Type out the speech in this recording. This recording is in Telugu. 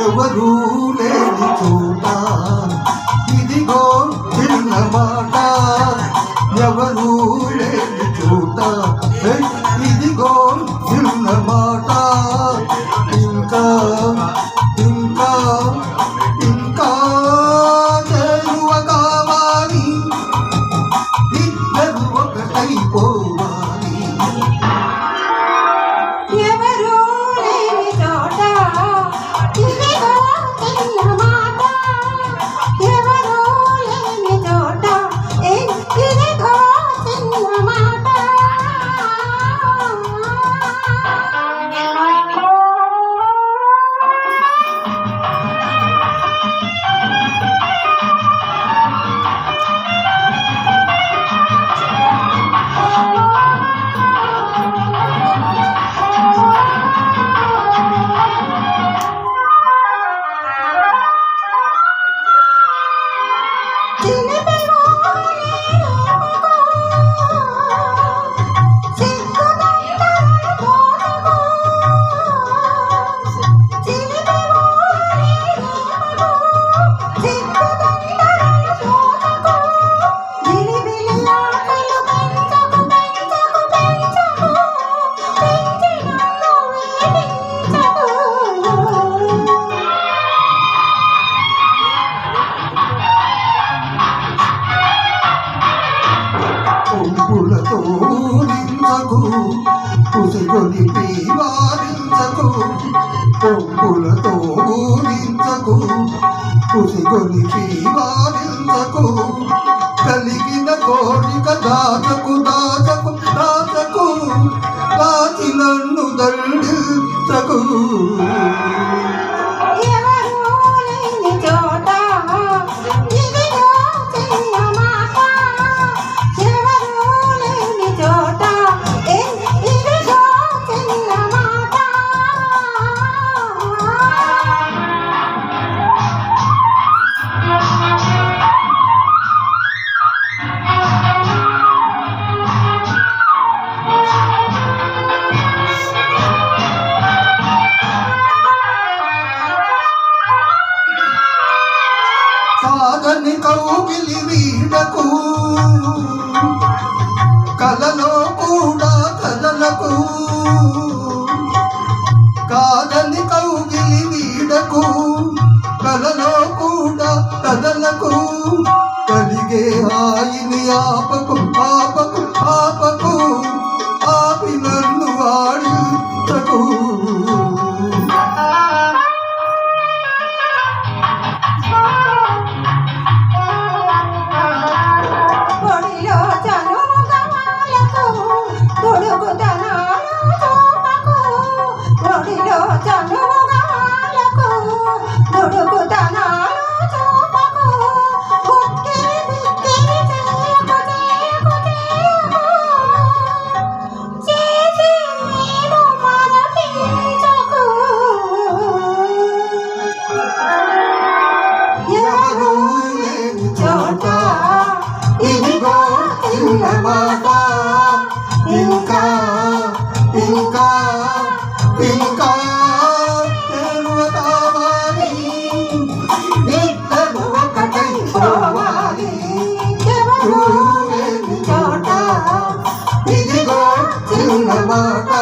ఎవరూ లేని చోట ఇదిగో చిన్న మాట, ఎవరూ లేని చోట ఇదిగో చిన్న మాట, ఇంకా ఇంకా ఇంకా చేరువ కావాలి, ఇద్దరు ఒకటైపోవాలి. పొంపులతో నిందకు కుసిగొలిపి వారించకు, పొంపులతో నిందకు కుసిగొలిపి వారించకు, కలిగిన కోరిక దాచకు దాచకు దాచకు, దాచి నన్ను దండించకు. కాదని కౌగిలి వీడకు, కలలో కూడా కదలకు, కాదని కౌగిలి వీడకు, కలలో కూడా కదలకు, కలిగే హాయిని ఆపకు ఆపకు ఆపకు, ఆపి నన్ను ఆడించకు. ఇదిగో చిన్న మాట, ఇంకా ఇంకా ఇంకా చేరువ కావాలి, ఇద్దరు ఒకటైపోవాలి. ఎవరూ లేని చోట ఇదిగో చిన్న మాట.